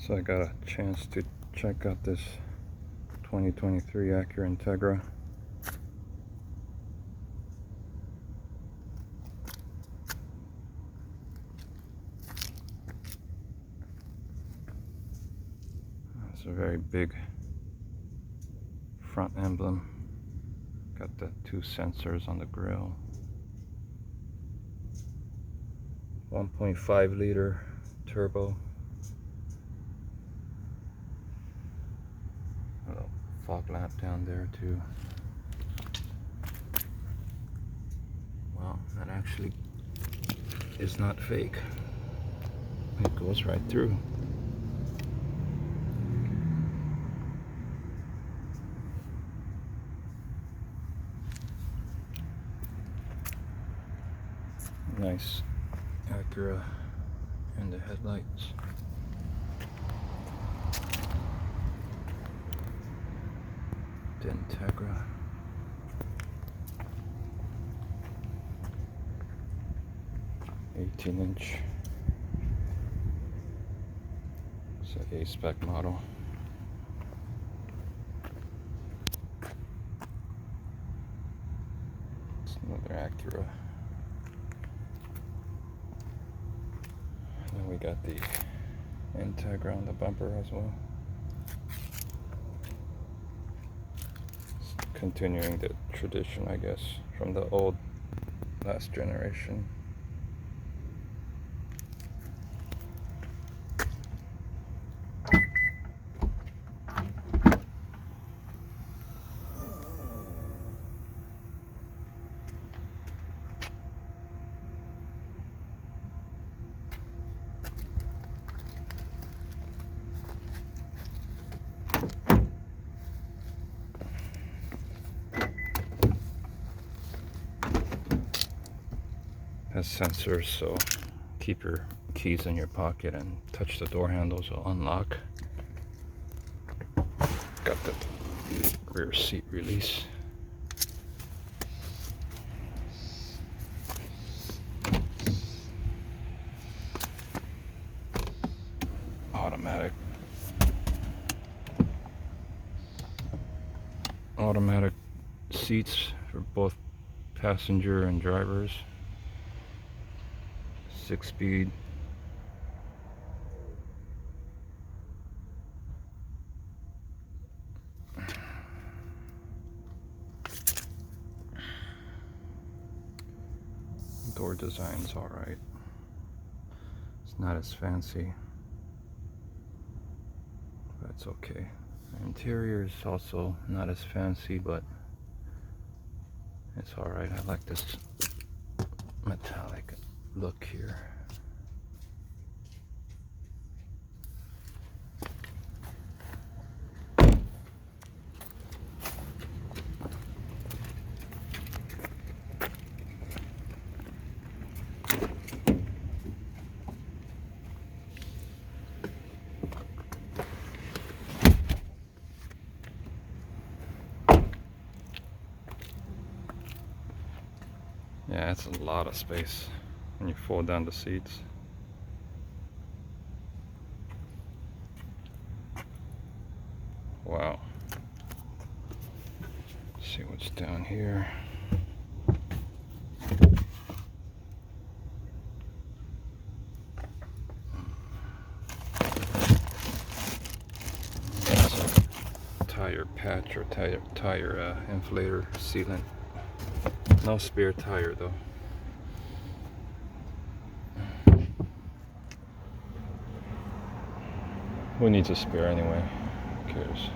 So I got a chance to check out this 2023 Acura Integra. It's a very big front emblem. Got the 2 sensors on the grille. 1.5 liter turbo. A little fog lamp down there too. Well, that actually is not fake. It goes right through. Nice Acura and the headlights. The Integra. (18-inch). It's an A Spec model. It's another Acura. And we got the Integra on the bumper as well. It's continuing the tradition, I guess, from the old last generation. Has sensors, so keep your keys in your pocket and touch the door handles will unlock. Got the rear seat release. Automatic seats for both passenger and drivers. 6-speed. Door design's alright. It's not as fancy, but it's okay. The interior is also not as fancy, but it's alright. I like this metallic look here. Yeah, it's a lot of space when you fold down the seats. Wow. Let's see what's down here. That's a tire patch or tire inflator sealant. No spare tire though. Who needs a spare anyway? Who cares?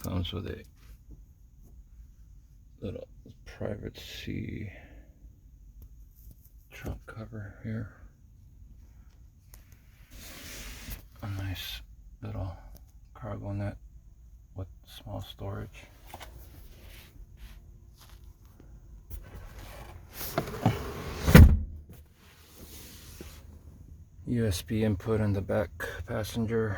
Comes with a little privacy trunk cover here. A nice little cargo net with small storage. USB input in the back passenger.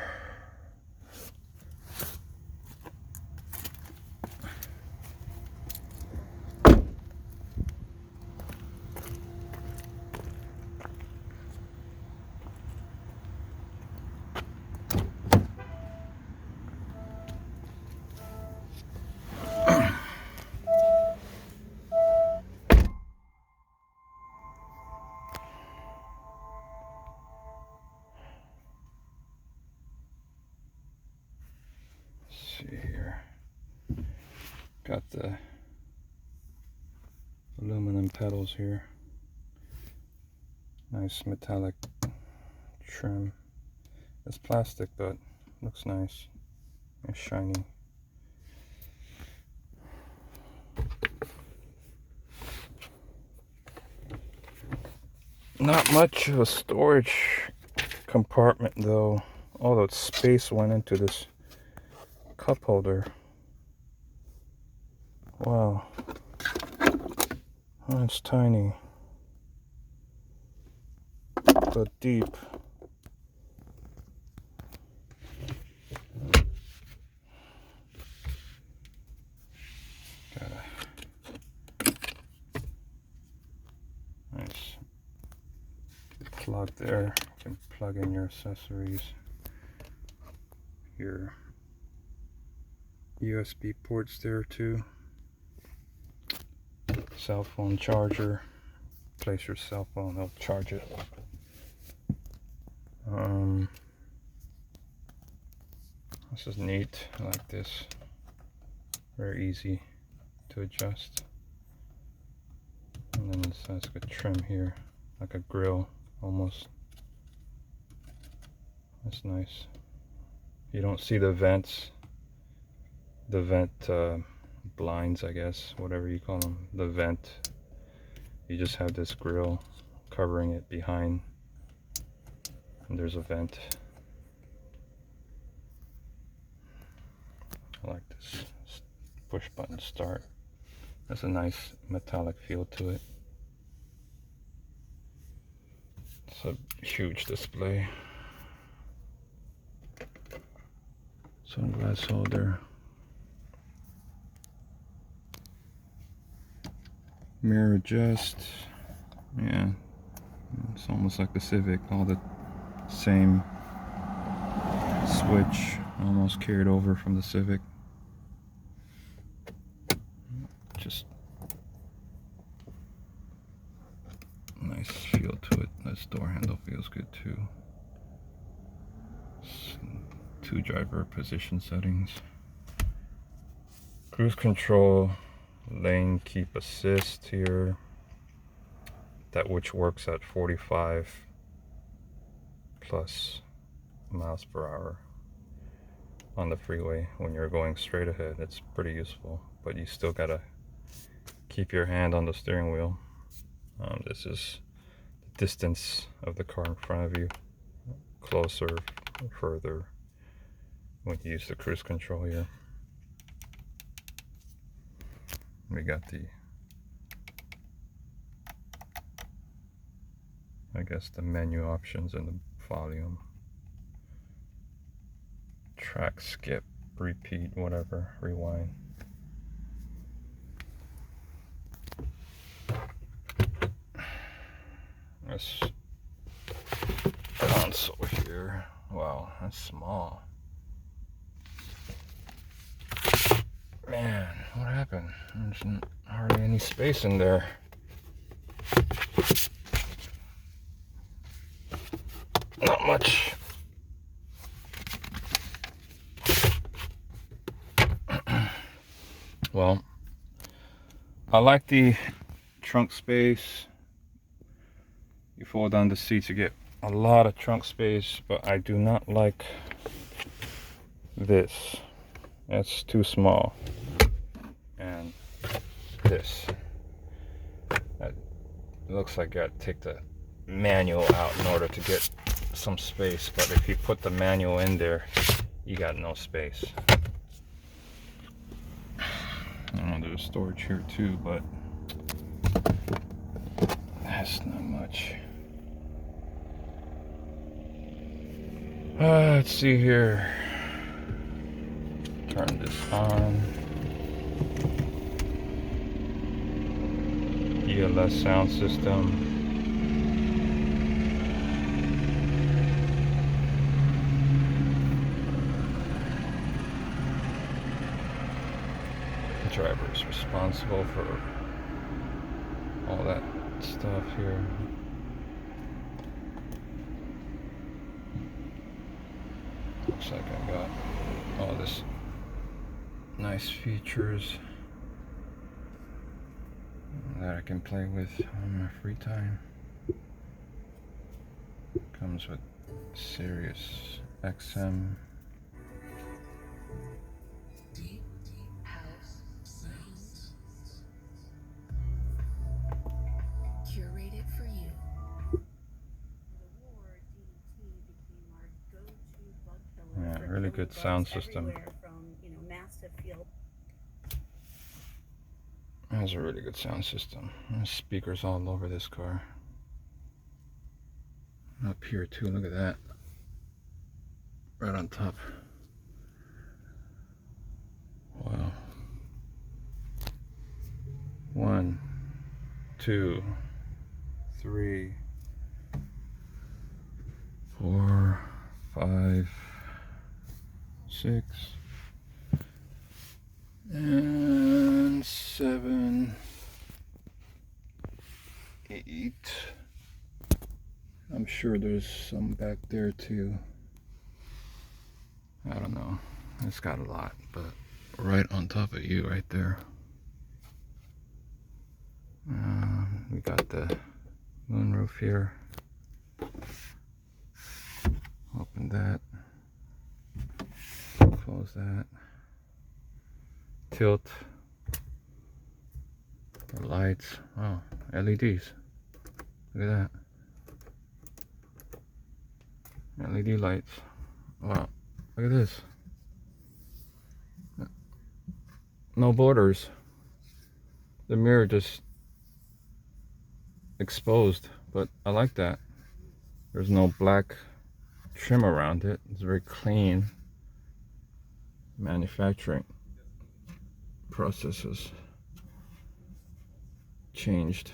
See here, got the aluminum pedals here, nice metallic trim. It's plastic but looks nice and shiny. Not much of a storage compartment though. All that space went into this cup holder. Wow, that's tiny but deep. Got a nice plug there. You can plug in your accessories. Your USB ports there too. Cell phone charger. Place your cell phone, it'll charge it. This is neat. I like this. Very easy to adjust. And then this has a trim here, like a grill almost. That's nice. You don't see the vents, the vent blinds, I guess, whatever you call them, the vent. You just have this grill covering it behind, and there's a vent. I like this push button start. Has a nice metallic feel to it. It's a huge display. Sunglass holder. Mirror adjust. Yeah, it's almost like the Civic. All the same switch, almost carried over from the Civic. Just nice feel to it. This door handle feels good too. 2 driver position settings. Cruise control, lane keep assist here, that which works at 45 plus miles per hour on the freeway when you're going straight ahead. It's pretty useful, but you still gotta keep your hand on the steering wheel. This is the distance of the car in front of you, closer or further when you use the cruise control here. We got the, I guess, the menu options and the volume, track, skip, repeat, whatever, rewind. This console here, wow, that's small. Man, what happened? There's hardly any space in there. Not much. Well, I like the trunk space. You fold down the seats, you get a lot of trunk space, but I do not like this. That's too small. And this, that looks like you gotta take the manual out in order to get some space, but if you put the manual in there, you got no space. I know there's storage here too, but that's not much. Let's see here. Turn this on. ELS sound system. The driver is responsible for all that stuff here. Looks like I got all this nice features that I can play with on my free time. Comes with Sirius XM. Deep house sounds. Curated for you. Yeah, really good sound system. It has a really good sound system. There's speakers all over this car. Up here too, look at that. Right on top. Wow. 1, 2, 3, 4, 5, 6, and 7, 8. I'm sure there's some back there too. I don't know. It's got a lot, but right on top of you, right there. We got the moonroof here. Open that. Close that. Tilt. The lights. Oh, LEDs. Look at that. LED lights. Wow. Look at this. No borders. The mirror just exposed, but I like that. There's no black trim around it. It's very clean. Manufacturing processes changed.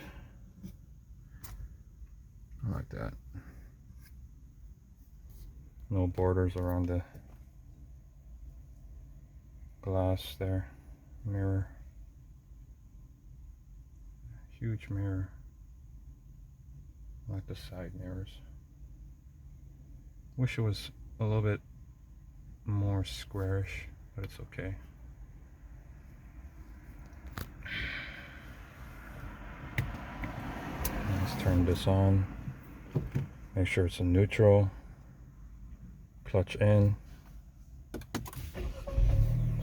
I like that. No borders around the glass there. Mirror. Huge mirror. I like the side mirrors. Wish it was a little bit more squarish, but it's okay. Let's turn this on. Make sure it's in neutral. Clutch in.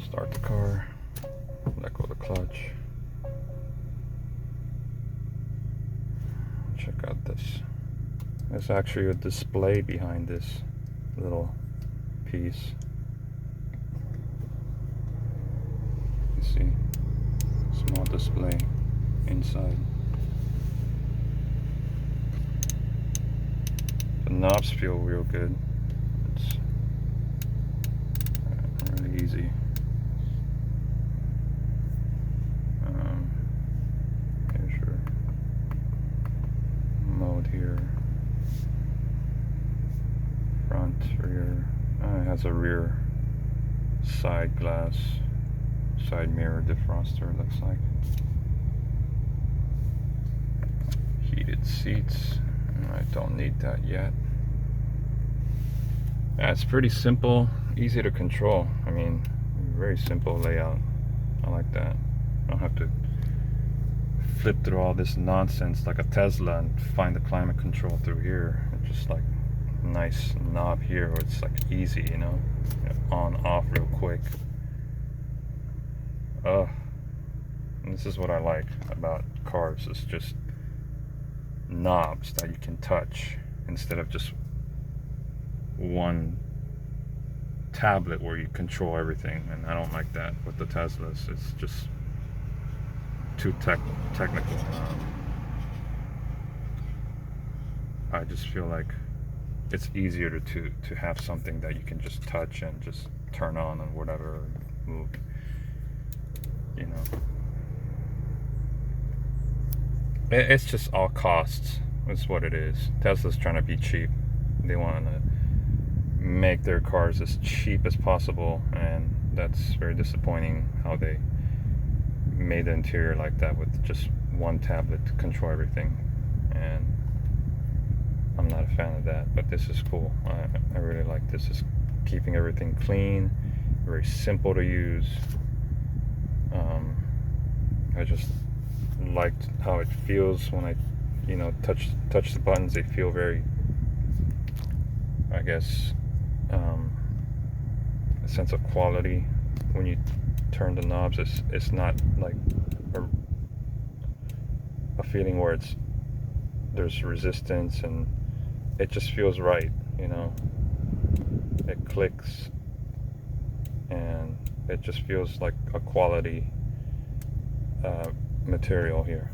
Start the car. Let go of the clutch. Check out this. There's actually a display behind this little piece. You see, small display inside. The knobs feel real good. It's really easy. Here's your mode here. Front, rear. It has a rear side glass, side mirror defroster, looks like. Heated seats. I don't need that yet. Yeah, it's pretty simple, easy to control. I mean, very simple layout. I like that. I don't have to flip through all this nonsense like a Tesla and find the climate control through here. It's just like a nice knob here where it's like easy, you know, on, off real quick. And this is what I like about cars. It's just knobs that you can touch instead of just one tablet where you control everything, and I don't like that with the Teslas. It's just too technical. I just feel like it's easier to have something that you can just touch and just turn on and whatever, move, you know. It's just all costs. That's what it is. Tesla's trying to be cheap. They want to make their cars as cheap as possible, and that's very disappointing how they made the interior like that with just one tablet to control everything. And I'm not a fan of that, but this is cool. I really like this. It's keeping everything clean, very simple to use. I just liked how it feels when I, touch the buttons. They feel very, I guess, a sense of quality when you turn the knobs. It's not like a feeling where there's resistance, and it just feels right. It clicks, and it just feels like a quality material here.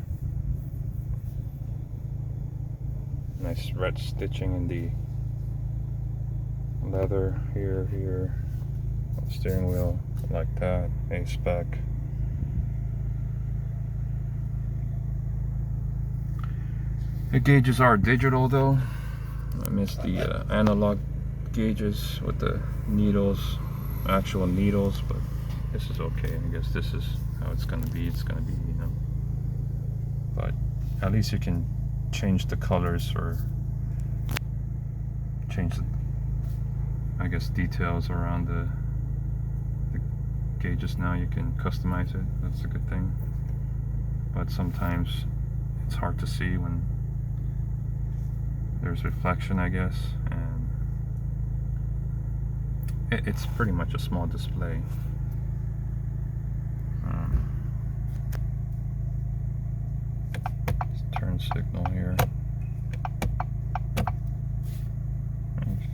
Nice red stitching in the leather here, steering wheel like that. A Spec. The gauges are digital though. I miss the analog gauges with the needles, actual needles, but this is okay. I guess this is how it's gonna be. It's gonna be, but at least you can change the colors or change the, I guess, details around the gauges. Now you can customize it. That's a good thing, but sometimes it's hard to see when there's reflection, I guess, and it's pretty much a small display. Turn signal here. It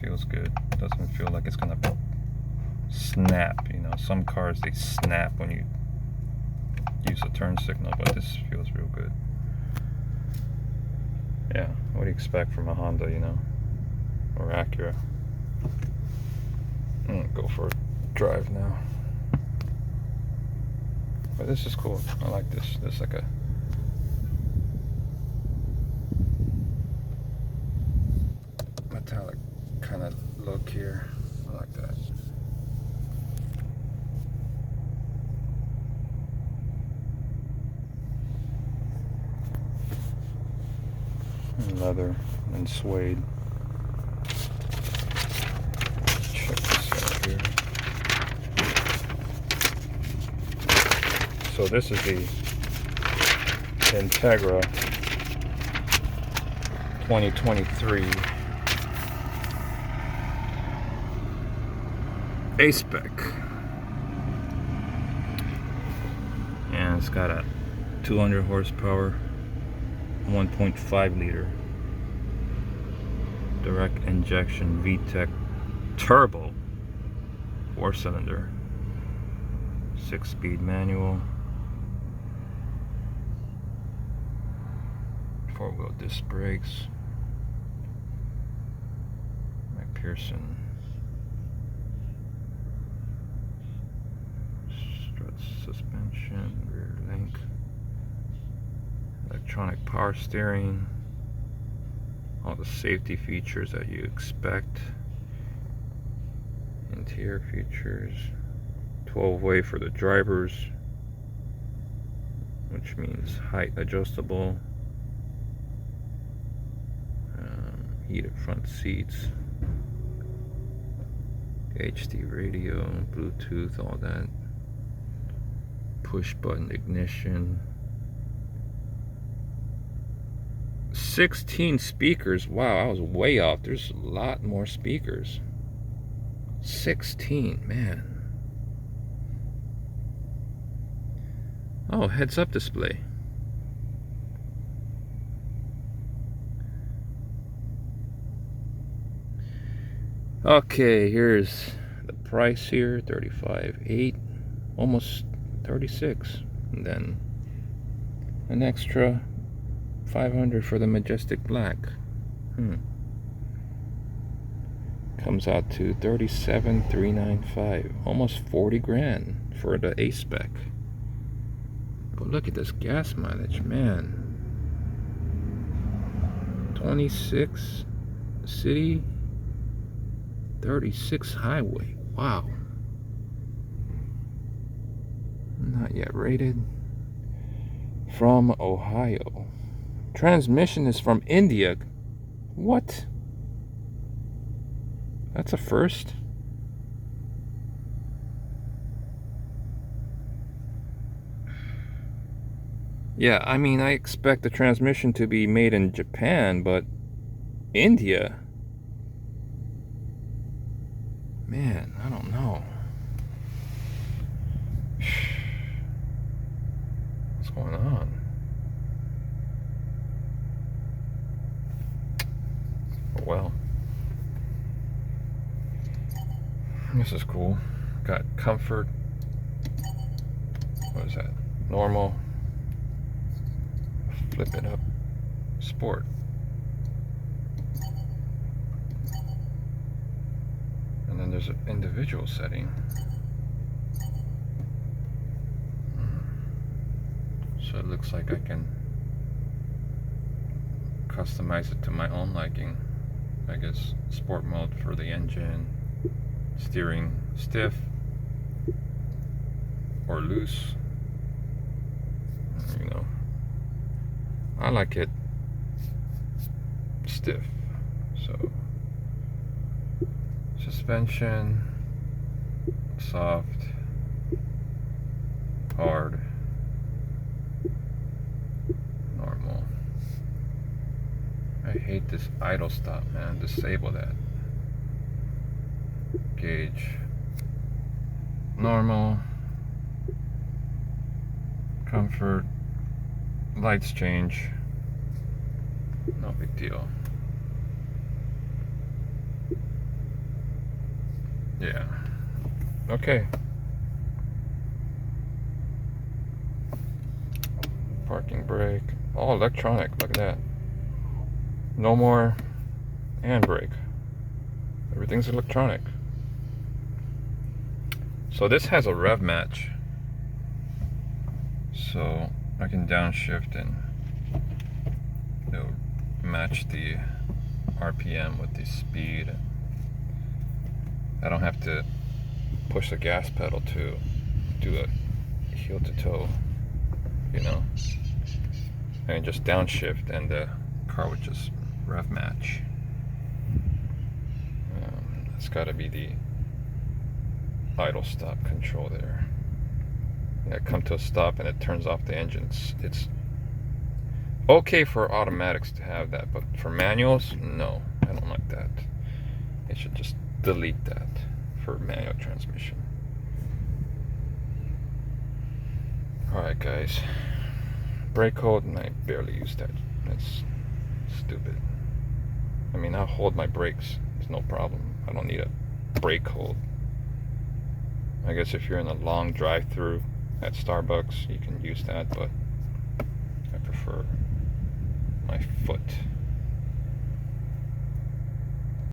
feels good. Doesn't feel like it's gonna snap. Some cars, they snap when you use a turn signal, but this feels real good. Yeah, what do you expect from a Honda, or Acura? I'm gonna go for a drive now. But this is cool. I like this. This is like a metallic kind of look here. I like that. And leather and suede. Check this out here. So this is the Integra 2023 A Spec, and it's got a 200 horsepower, 1.5 liter direct injection VTEC turbo 4-cylinder, 6-speed manual, 4-wheel disc brakes, McPherson suspension, rear link, electronic power steering, all the safety features that you expect, interior features, 12-way for the drivers, which means height adjustable, heated front seats, HD radio, Bluetooth, all that, push button ignition, 16 speakers. Wow, I was way off. There's a lot more speakers. 16, man. Oh, heads up display. Okay, here's the price here, $35,800, almost $36,000, and then an extra $500 for the Majestic Black. comes out to $37,395, almost 40 grand for the A Spec. But look at this gas mileage, man. 26 city, 36 highway. Wow. Not yet rated. From Ohio. Transmission is from India. What? That's a first. Yeah, I mean, I expect the transmission to be made in Japan, but India? Man, I don't know. What's going on? Oh, well. This is cool. Got comfort. What is that? Normal. Flip it up. Sport. And then there's an individual setting. So it looks like I can customize it to my own liking. I guess sport mode for the engine, steering stiff or loose. You know, I like it stiff. So suspension, soft, hard, normal. I hate this idle stop, man. Disable that. Gauge, normal, comfort, lights change, no big deal. Yeah. Okay. Parking brake, all electronic. Look at that. No more handbrake. Everything's electronic. So this has a rev match. So I can downshift and it'll match the RPM with the speed. I don't have to push the gas pedal to do a heel to toe, you know. I can just downshift and the car would just rev match. It's got to be the idle stop control there. Yeah, come to a stop and it turns off the engine. It's okay for automatics to have that, but for manuals, no, I don't like that. It should just delete that for manual transmission. Alright guys, brake hold, and I barely use that. That's stupid. I mean, I'll hold my brakes, it's no problem. I don't need a brake hold. I guess if you're in a long drive-through at Starbucks, you can use that, but I prefer my foot.